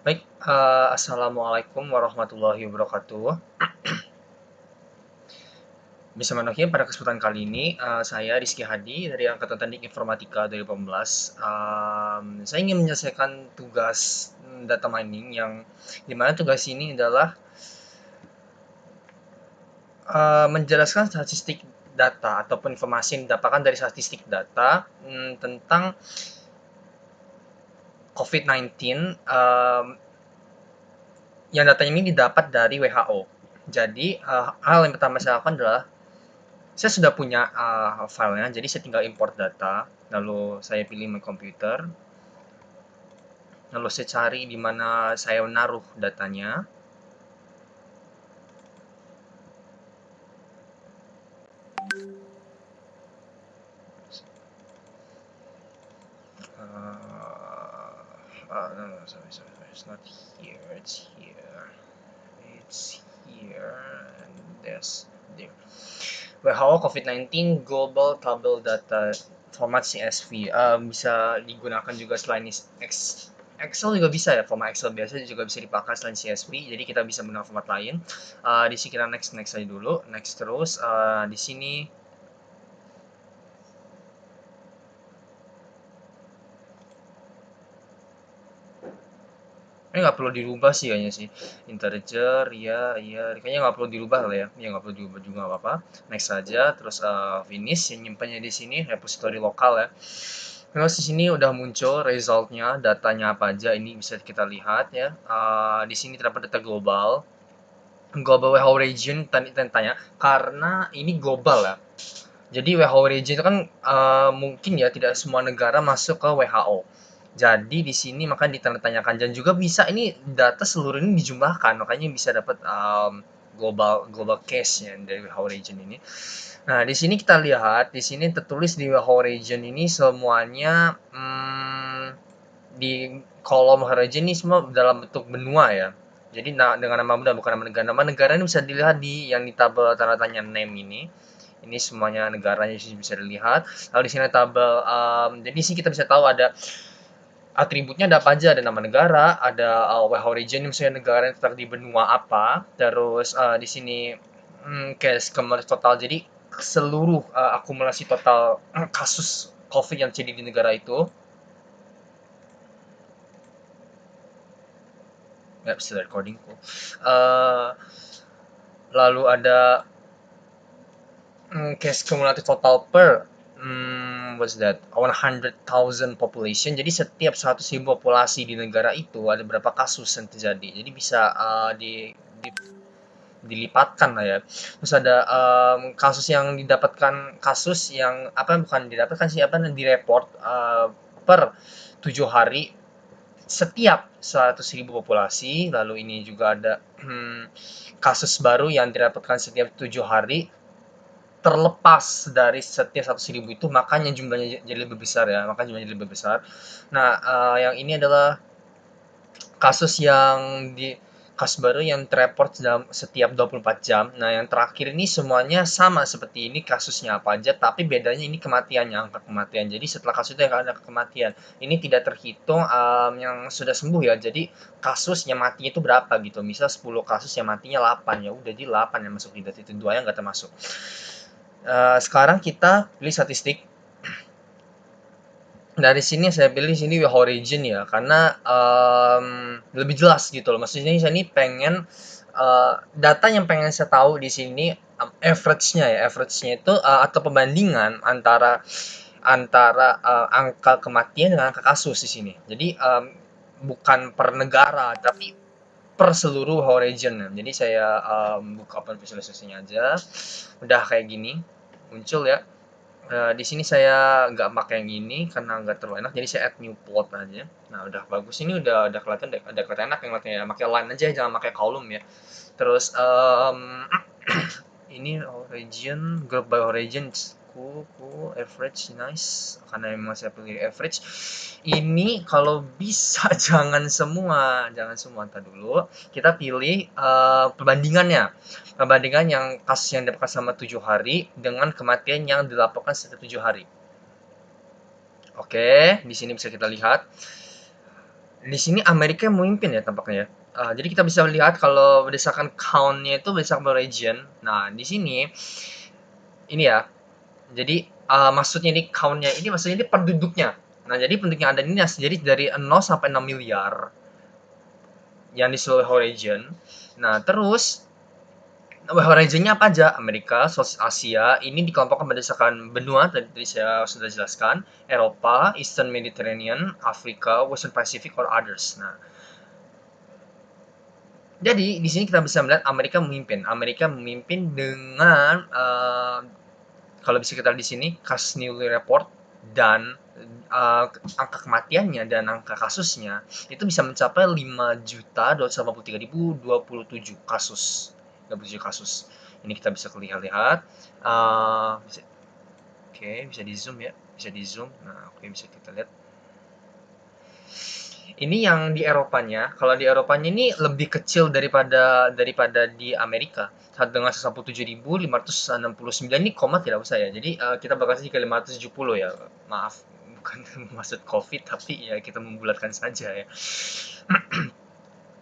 Baik, assalamualaikum warahmatullahi wabarakatuh. Bisa menaiki pada kesempatan kali ini, saya Rizky Hadi dari Angkatan Teknik Informatika 2018. Saya ingin menyelesaikan tugas data mining yang dimana tugas ini adalah menjelaskan statistik data ataupun informasi yang didapatkan dari statistik data tentang COVID-19 yang datanya ini didapat dari WHO. Jadi, hal yang pertama saya lakukan adalah saya sudah punya filenya, jadi saya tinggal import data, lalu saya pilih my komputer, lalu saya cari di mana saya menaruh datanya. No, sorry, it's not here, it's here, it's here, and there's there. WHO COVID-19 Global Table Data format CSV bisa digunakan juga selain Excel juga bisa ya, format Excel biasa juga bisa dipakai selain CSV, jadi kita bisa menggunakan format lain. Di sini kita next aja dulu, next terus. Di sini ini nggak perlu dirubah sih kayaknya sih, integer ya kayaknya nggak perlu dirubah lah ya, nggak perlu dirubah juga nggak apa-apa. Next saja, terus finish, yang nyimpannya di sini repository lokal ya. Terus di sini udah muncul resultnya, datanya apa aja, ini bisa kita lihat ya. Di sini terdapat data global, global WHO region tanya karena ini global ya. Jadi WHO region itu kan mungkin ya tidak semua negara masuk ke WHO. Jadi di sini maka ditanda-tanyakan dan juga bisa ini data seluruh ini dijumlahkan, makanya bisa dapat global global case ya dari WHO region ini. Nah, di sini kita lihat, di sini tertulis di WHO region ini semuanya di kolom region ini semua dalam bentuk benua ya. Jadi dengan nama benua bukan nama negara. Nama negara ini bisa dilihat di yang di tabel tanda tanya name ini. Ini semuanya negaranya bisa dilihat. Lalu di sini tabel, jadi di sini kita bisa tahu ada atributnya ada apa aja, ada nama negara, ada WHO region misalnya negara yang terletak di benua apa, terus di sini case cumulative total, jadi seluruh akumulasi total kasus COVID yang terjadi di negara itu. Nggak bisa recording kok. Lalu ada case cumulative total per what's that 100,000 population, jadi setiap 100.000 populasi di negara itu ada berapa kasus yang terjadi, jadi bisa dilipatkan lah ya. Terus ada kasus yang didapatkan, kasus yang apa, bukan didapatkan sih, apa, direport per 7 hari setiap 100.000 populasi. Lalu ini juga ada kasus baru yang didapatkan setiap 7 hari terlepas dari setiap 100.000 itu, makanya jumlahnya jadi lebih besar ya, makanya jumlahnya jadi lebih besar. Nah, yang ini adalah kasus yang kasus baru yang terreport dalam setiap 24 jam. Nah, yang terakhir ini semuanya sama seperti ini, kasusnya apa aja, tapi bedanya ini kematiannya, angka kematian. Jadi setelah kasus itu ada kematian. Ini tidak terhitung yang sudah sembuh ya. Jadi kasus yang matinya itu berapa gitu. Misal 10 kasus yang matinya 8, ya udah, jadi 8 yang masuk di data itu, 2 yang nggak termasuk. Sekarang kita pilih statistik. Dari sini saya pilih sini WHO region ya, karena lebih jelas gitu loh. Maksudnya saya ini pengen data yang pengen saya tahu di sini average-nya ya, average-nya itu atau perbandingan antara angka kematian dengan angka kasus di sini. Jadi bukan per negara, tapi per seluruh WHO region. Jadi saya buka open visualisasinya aja. Udah kayak gini muncul ya. Di sini saya nggak pakai yang ini karena nggak terlalu enak, jadi saya add new plot aja. Nah, udah bagus, ini udah kelihatan, udah kelihatan enak yang ngeliatnya ya. Pakai line aja, jangan pakai column ya. Terus ini region, group by region, cool, average, nice. Karena memang saya pilih average. Ini kalau bisa jangan semua, ntar dulu. Kita pilih perbandingannya. Perbandingan yang kasus yang didapatkan selama 7 hari dengan kematian yang dilaporkan setelah 7 hari. Oke, di sini bisa kita lihat. Di sini Amerika yang memimpin ya tampaknya ya. Jadi kita bisa lihat kalau berdasarkan count-nya itu berdasarkan region. Nah, di sini ini ya. Jadi maksudnya ini count-nya ini maksudnya ini penduduknya. Nah, jadi penduduk yang ada ini jadi dari 0 sampai 6 miliar yang di seluruh region. Nah, terus region-nya apa aja? Amerika, South Asia, ini dikelompokkan berdasarkan benua, tadi saya sudah jelaskan, Eropa, Eastern Mediterranean, Afrika, Western Pacific, or others. Nah, jadi di sini kita bisa melihat Amerika memimpin. Amerika memimpin dengan kalau bisa kita lihat di sini kasus newly report dan angka kematiannya dan angka kasusnya itu bisa mencapai 5.283.027 kasus. 27 kasus. Ini kita bisa lihat. Oke, bisa di zoom ya, bisa di zoom. Nah, oke, bisa kita lihat. Ini yang di Eropanya. Kalau di Eropanya ini lebih kecil daripada di Amerika. Dengan 107.569 ini koma tidak usah ya. Jadi kita bakal ke 570 ya. Maaf, bukan maksud COVID tapi ya kita membulatkan saja ya.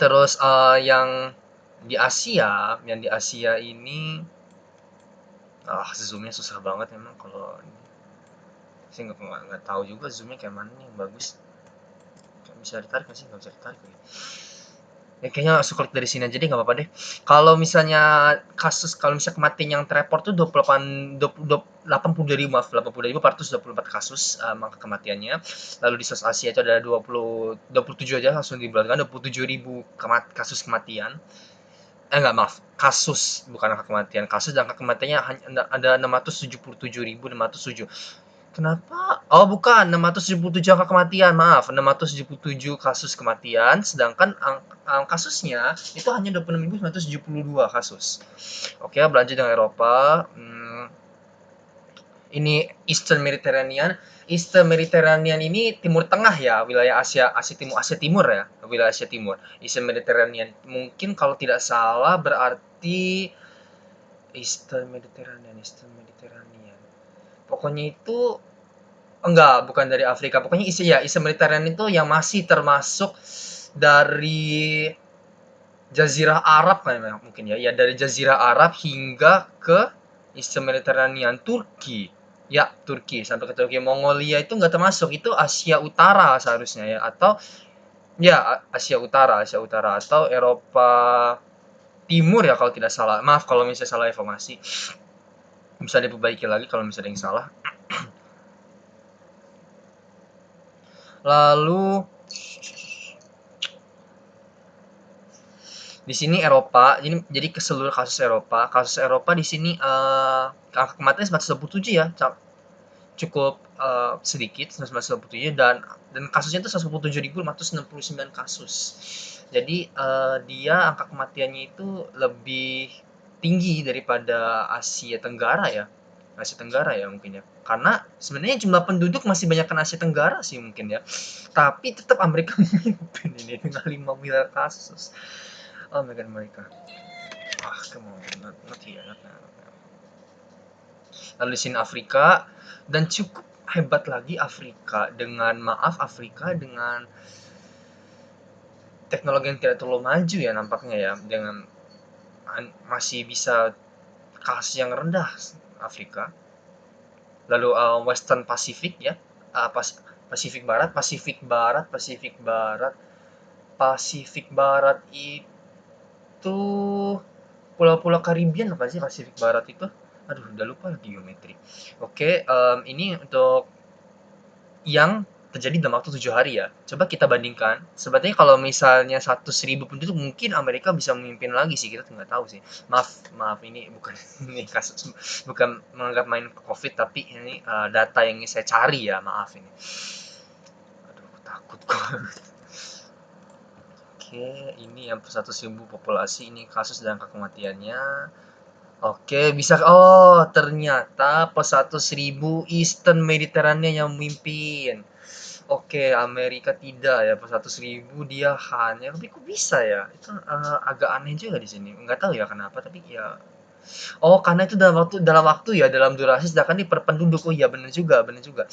Terus yang di Asia ini zoomnya susah banget memang kalau saya nggak tahu juga zoomnya kayak mana nih yang bagus. Bisa ditarik nggak sih? Nggak bisa ditarik ya. Ya kayaknya langsung klik dari sini aja deh, nggak apa-apa deh. Kalau misalnya kematian yang terreport tuh 80.000, maaf, 80.424 kasus angka kematiannya. Lalu di South Asia itu ada 27 aja langsung dibulatkan 27.000 kasus kematian. Enggak, maaf, kasus bukan angka kematian. Kasus dan angka kematiannya hanya ada 677.607. Kenapa? Oh, bukan, 677 angka kematian, maaf, 677 kasus kematian, sedangkan kasusnya itu hanya 26.972 kasus. Oke, berlanjut dengan Eropa. Ini Eastern Mediterranean. Eastern Mediterranean ini Timur Tengah ya, wilayah Asia Timur ya, wilayah Asia Timur. Eastern Mediterranean. Mungkin kalau tidak salah berarti Eastern Mediterranean. Pokoknya itu enggak, bukan dari Afrika. Pokoknya Eastern Mediterranean itu yang masih termasuk dari Jazirah Arab kan mungkin ya. Ya dari Jazirah Arab hingga ke Eastern Mediterranean Turki. Ya, Turki sampai ke Turki. Mongolia itu nggak termasuk. Itu Asia Utara seharusnya ya, atau ya Asia Utara atau Eropa Timur ya kalau tidak salah. Maaf kalau misalnya salah informasi. Bisa diperbaiki lagi kalau misalnya ada yang salah. Lalu di sini Eropa, jadi ke seluruh kasus Eropa. Kasus Eropa di sini angka kematian 127 ya, cukup sedikit 127 dan kasusnya itu 127.569 kasus. Jadi dia angka kematiannya itu lebih tinggi daripada Asia Tenggara ya. Asia Tenggara ya mungkin ya. Karena sebenarnya jumlah penduduk masih banyakkan Asia Tenggara sih mungkin ya. Tapi tetap Amerika memimpin ini dengan 5 miliar kasus. Oh my god, Amerika. Come on, not here, not now. Lalu di sini Afrika, dan cukup hebat lagi Afrika dengan teknologi yang tidak terlalu maju ya nampaknya ya, dengan masih bisa kasus yang rendah Afrika. Lalu Western Pacific ya, Pasifik Barat itu pulau-pulau Caribbean apa sih Pasifik Barat itu? Aduh, udah lupa lagi geometri. Oke, ini untuk yang terjadi dalam waktu 7 hari ya. Coba kita bandingkan. Sebenarnya kalau misalnya 100.000 penduduk mungkin Amerika bisa memimpin lagi sih, kita nggak tahu sih. Maaf ini bukan ini kasus bukan menganggap main COVID tapi ini data yang saya cari ya, maaf ini. Aduh, takut kok. Oke, ini yang 100.000 populasi ini kasus dan angka kematiannya. Oke, ternyata per 100.000 Eastern Mediterranean yang memimpin. Oke, Amerika tidak ya, per 100.000 dia hanya, tapi kok bisa ya? Itu agak aneh juga di sini. Nggak tahu ya kenapa, tapi ya. Oh, karena itu dalam waktu ya, dalam durasi, sedangkan di per penduduk. Oh iya, benar juga, benar juga.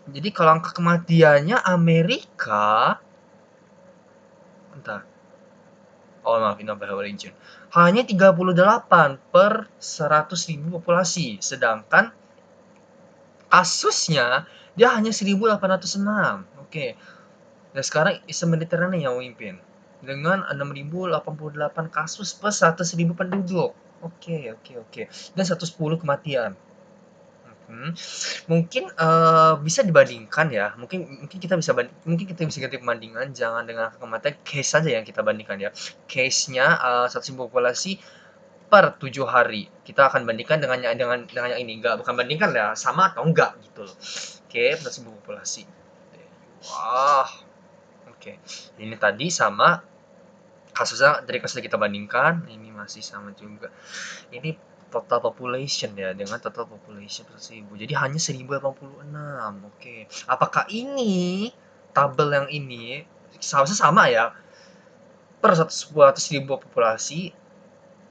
Jadi kalau angka kematiannya Amerika Bentar. Oh maaf, ini Bahasa Region. Hanya 38 per 100.000 populasi. Sedangkan kasusnya dia hanya 1.806. Oke. Nah sekarang Islam Mediterania yang memimpin dengan 6.088 kasus per 100.000 penduduk. Oke. Dan 110 kematian. Mungkin bisa dibandingkan ya. Mungkin kita bisa ganti perbandingan, jangan dengan angka kematian, case saja yang kita bandingkan ya. Case-nya 100.000 populasi per 7 hari. Kita akan bandingkan dengan yang ini. Bukan bandingkan ya, sama atau enggak gitu loh. Oke, 100.000 populasi. Wah. Oke. Ini tadi sama kasusnya dari kasus yang kita bandingkan, ini masih sama juga. Ini total population ya, dengan total population 100.000. Jadi hanya 1.086. Oke. Apakah ini tabel yang ini seharusnya sama ya? Per 100.000 populasi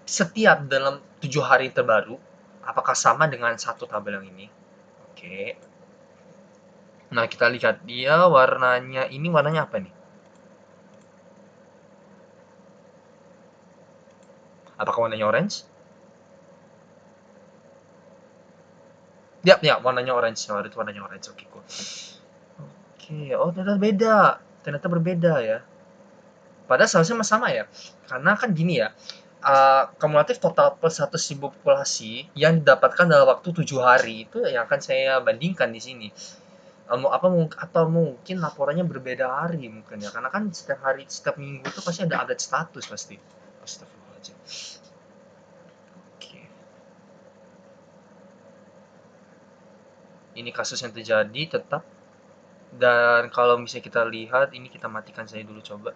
setiap dalam 7 hari terbaru, apakah sama dengan satu tabel yang ini? Oke. Nah, kita lihat dia warnanya apa nih? Apakah warnanya orange? Ya, warnanya orange. Itu warnanya orange. Oke, cool. Oke, oh ternyata beda. Ternyata berbeda ya. Padahal seharusnya sama ya. Karena kan gini ya, kumulatif total per 100.000 populasi yang didapatkan dalam waktu 7 hari itu yang akan saya bandingkan di sini. Atau mungkin laporannya berbeda hari mungkin ya. Karena kan setiap hari, setiap minggu itu pasti ada update status pasti. Astagfirullahaladzim. Oke. Ini kasus yang terjadi tetap. Dan kalau misalnya kita lihat, ini kita matikan saya dulu coba.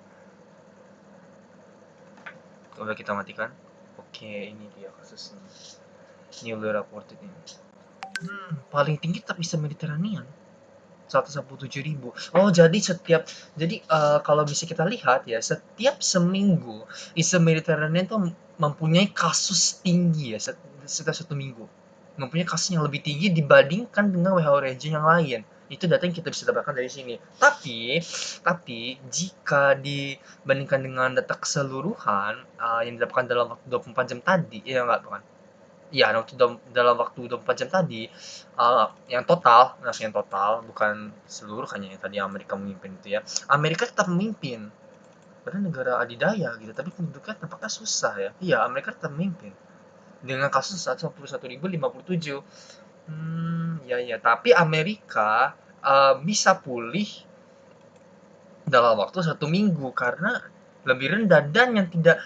Udah kita matikan. Oke, ini dia kasusnya. Newly reported ini. Paling tinggi tetap Eastern Mediterranean. 117.000. Oh, jadi kalau bisa kita lihat ya, setiap seminggu Eastern Mediterranean tuh mempunyai kasus tinggi ya, setiap satu minggu. Mempunyai kasus yang lebih tinggi dibandingkan dengan WHO region yang lain. Itu data yang kita bisa dapatkan dari sini. Tapi jika dibandingkan dengan data keseluruhan yang didapatkan dalam waktu 24 jam tadi, ya enggak bukan? Ya, dalam waktu 24 jam tadi, yang total bukan seluruh, hanya yang tadi Amerika memimpin itu ya. Amerika tetap memimpin. Padahal negara adidaya gitu, tapi penduduknya tampaknya susah ya. Iya, Amerika tetap memimpin dengan kasus 151.057. Ya, tapi Amerika bisa pulih dalam waktu 1 minggu karena lebih rendah, dan yang tidak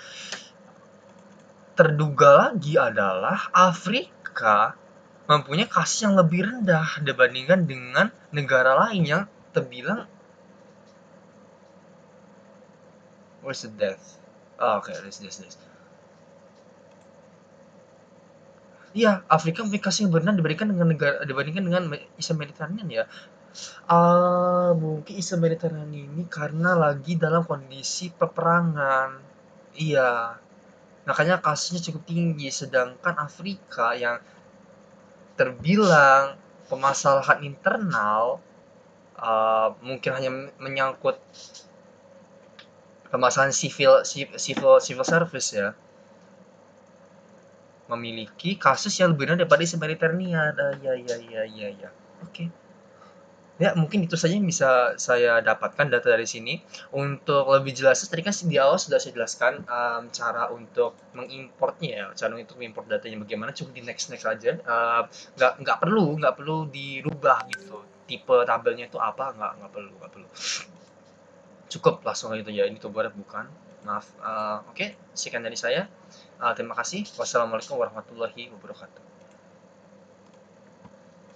terduga lagi adalah Afrika mempunyai kasus yang lebih rendah dibandingkan dengan negara lain yang terbilang where's the death? Oke, this. Iya, Afrika mempunyai kasus yang berendah dibandingkan dengan Eastern Mediterranean ya. Mungkin Eastern Mediterranean ini karena lagi dalam kondisi peperangan. Iya, makanya kasusnya cukup tinggi. Sedangkan Afrika yang terbilang permasalahan internal, mungkin hanya menyangkut permasalahan civil service ya, memiliki kasus yang lebih rendah daripada Eastern Mediterranean. Ya. Oke. Ya, mungkin itu saja yang bisa saya dapatkan data dari sini. Untuk lebih jelas, tadi kan di awal sudah saya jelaskan cara untuk mengimportnya ya, cara untuk mengimport datanya bagaimana, cukup di next aja. Nggak perlu dirubah gitu. Tipe tabelnya itu apa, nggak perlu. Cukup langsung itu ya, ini tubuh bukan. Maaf. Oke, sekian dari saya. Terima kasih. Wassalamualaikum warahmatullahi wabarakatuh.